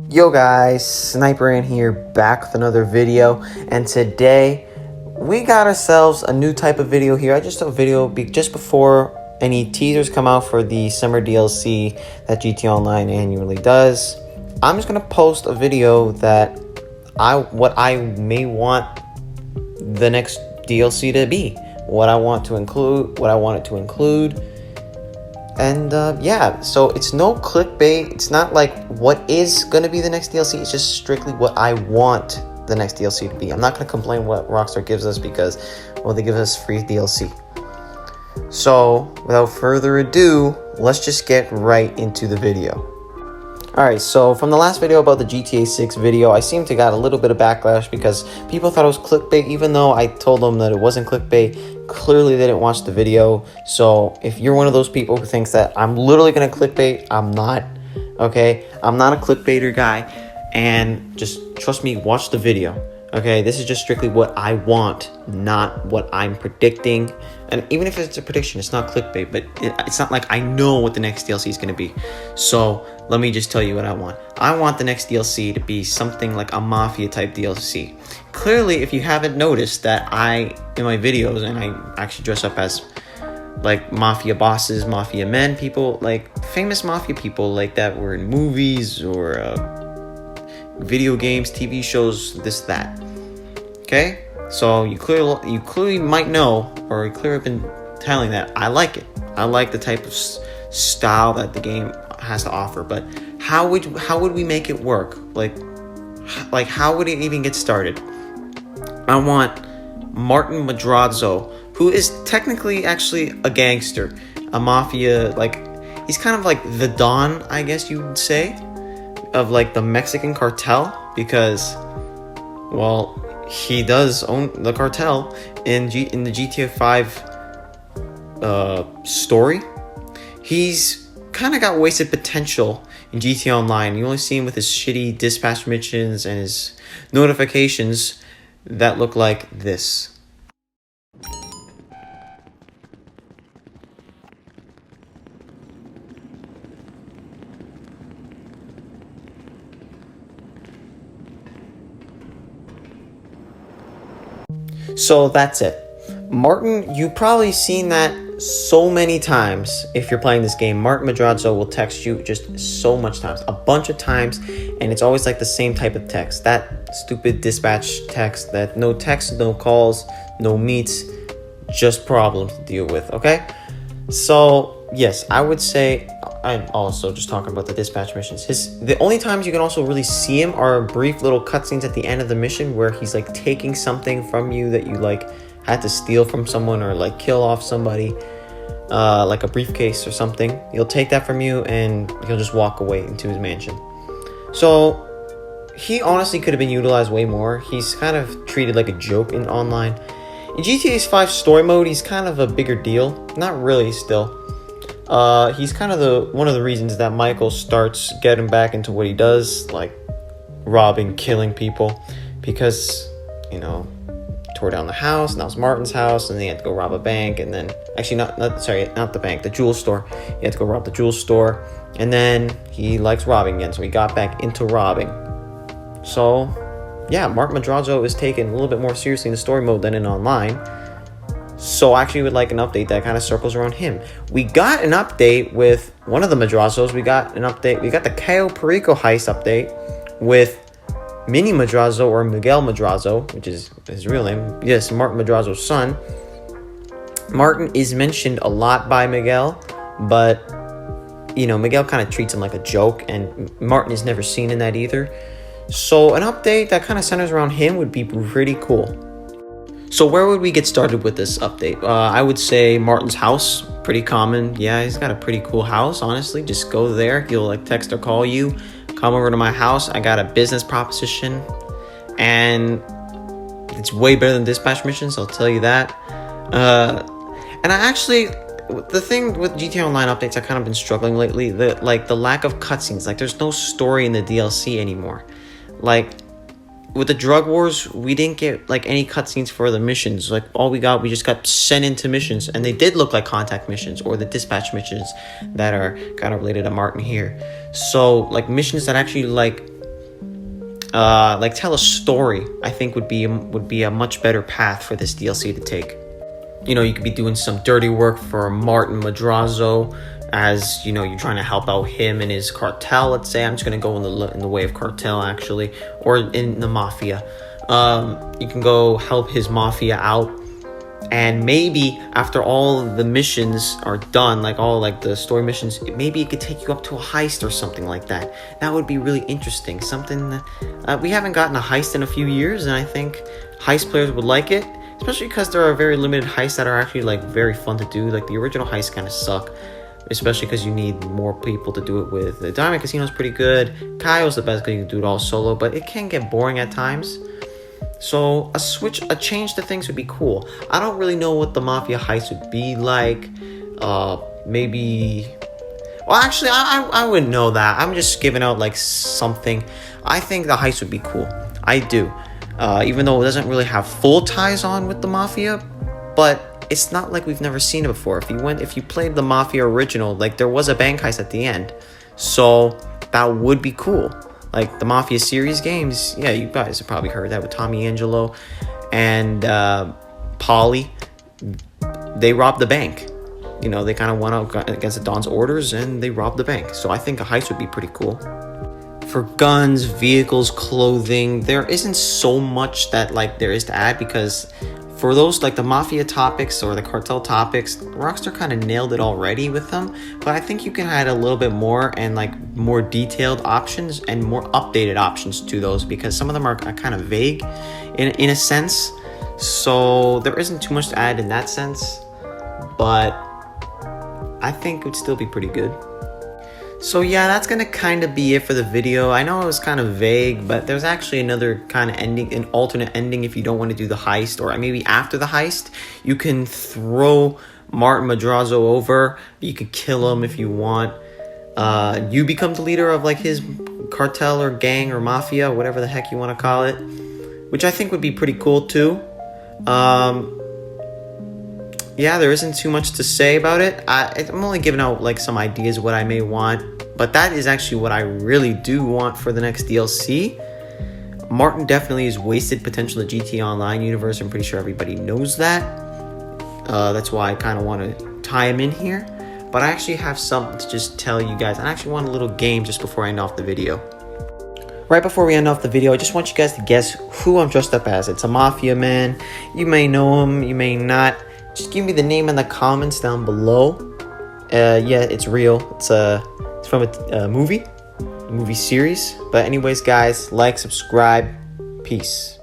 Yo guys, Sniper in here, back with another video, and today we got ourselves a new type of video here. I just did a video just before any teasers come out for the summer DLC that GTA Online annually does. I'm just gonna post a video that what I may want the next DLC to be, what I want to include, what I want it to include. And yeah, so it's no clickbait. It's not like what is going to be the next DLC. It's just strictly what I want the next DLC to be. I'm not going to complain what Rockstar gives us because, well, they give us free DLC. So without further ado, let's just get right into the video. Alright, so from the last video about the GTA 6 video, I seem to got a little bit of backlash because people thought it was clickbait, even though I told them that it wasn't clickbait. Clearly they didn't watch the video. So if you're one of those people who thinks that I'm literally gonna clickbait, I'm not. Okay, I'm not a clickbaiter guy, and just trust me, watch the video. Okay, this is just strictly what I want, not what I'm predicting. And even if it's a prediction, it's not clickbait, but it's not like I know what the next DLC is going to be. So let me just tell you what I want. I want the next DLC to be something like a Mafia type DLC. Clearly, if you haven't noticed that in my videos, and I actually dress up as like Mafia bosses, Mafia men, people, like famous Mafia people like that were in movies or video games, TV shows, this, that. Okay, so you clearly might know, or you clearly have been telling that I like it. I like the type of style that the game has to offer. But how would we make it work? Like how would it even get started? I want Martin Madrazo, who is technically actually a gangster, a mafia, like he's kind of like the Don, I guess you would say, of like the Mexican cartel, because, well, he does own the cartel in the GTA 5 story. He's kind of got wasted potential in GTA Online. You only see him with his shitty dispatch missions and his notifications that look like this. So that's it. Martin, you've probably seen that so many times. If you're playing this game, Martin Madrazo will text you just so much times, a bunch of times, and it's always like the same type of text. That stupid dispatch text, that no text, no calls, no meets, just problems to deal with, okay? So yes, I would say, I'm also just talking about the dispatch missions. The only times you can also really see him are brief little cutscenes at the end of the mission where he's like taking something from you that you like had to steal from someone or like kill off somebody, like a briefcase or something. He'll take that from you and he'll just walk away into his mansion. So he honestly could have been utilized way more. He's kind of treated like a joke in online. In GTA 5 story mode, he's kind of a bigger deal. Not really still. He's kind of one of the reasons that Michael starts getting back into what he does, like robbing, killing people, because, you know, tore down the house. Now it's Martin's house, and they had to go rob a bank, and then actually not the bank, the jewel store. He had to go rob the jewel store, and then he likes robbing again, so he got back into robbing. So yeah, Martin Madrazo is taken a little bit more seriously in the story mode than in online. So I actually would like an update that kind of circles around him. We got an update with one of the Madrazos. We got the Cayo Perico heist update with Mini Madrazo, or Miguel Madrazo, which is his real name. Yes, Martin Madrazo's son. Martin is mentioned a lot by Miguel, but, you know, Miguel kind of treats him like a joke, and Martin is never seen in that either. So an update that kind of centers around him would be pretty cool. So where would we get started with this update? I would say Martin's house, pretty common. Yeah, he's got a pretty cool house, honestly. Just go there. He'll like text or call you. Come over to my house. I got a business proposition. And it's way better than dispatch missions, I'll tell you that. And the thing with GTA Online updates, I've kind of been struggling lately. The lack of cutscenes. Like, there's no story in the DLC anymore. Like, with the drug wars, we didn't get like any cutscenes for the missions. Like, we just got sent into missions, and they did look like contact missions or the dispatch missions that are kind of related to Martin here. So like missions that actually like like tell a story, I think would be a much better path for this DLC to take. You know, you could be doing some dirty work for Martin Madrazo, as you know, you're trying to help out him and his cartel. Let's say I'm just gonna go in the way of cartel, actually, or in the mafia. You can go help his mafia out, and maybe after all the missions are done, like all like the story missions, maybe it could take you up to a heist or something like that. That would be really interesting. Something that we haven't gotten a heist in a few years, and I think heist players would like it, especially because there are very limited heists that are actually like very fun to do. Like the original heists kind of suck, especially because you need more people to do it with. The Diamond Casino is pretty good. Kaio's the best because you can do it all solo, but it can get boring at times. So a change to things would be cool. I don't really know what the Mafia heist would be like. Maybe... Well, actually, I wouldn't know that. I'm just giving out like something. I think the heist would be cool. I do. Even though it doesn't really have full ties on with the Mafia, but it's not like we've never seen it before. If you played the Mafia original, like there was a bank heist at the end, so that would be cool. Like the Mafia series games, yeah, you guys have probably heard that with Tommy Angelo and Paulie. They robbed the bank. You know, they kind of went out against the Don's orders and they robbed the bank. So I think a heist would be pretty cool. For guns, vehicles, clothing, there isn't so much that like there is to add, because for those like the Mafia topics or the cartel topics, Rockstar kind of nailed it already with them. But I think you can add a little bit more and like more detailed options and more updated options to those, because some of them are kind of vague in a sense. So there isn't too much to add in that sense, but I think it would still be pretty good. So yeah, that's gonna kind of be it for the video. I know it was kind of vague, but there's actually another kind of ending, an alternate ending if you don't want to do the heist, or maybe after the heist, you can throw Martin Madrazo over. You could kill him if you want. You become the leader of like his cartel or gang or mafia, whatever the heck you want to call it, which I think would be pretty cool too. Yeah, there isn't too much to say about it. I'm only giving out like some ideas of what I may want, but that is actually what I really do want for the next DLC. Martin definitely has wasted potential in the GTA Online universe. I'm pretty sure everybody knows that. That's why I kind of want to tie him in here. But I actually have something to just tell you guys. I actually want a little game just before I end off the video. Right before we end off the video, I just want you guys to guess who I'm dressed up as. It's a mafia man. You may know him, you may not. Just give me the name in the comments down below. Yeah, it's real. It's from a movie series. But anyways, guys, like, subscribe. Peace.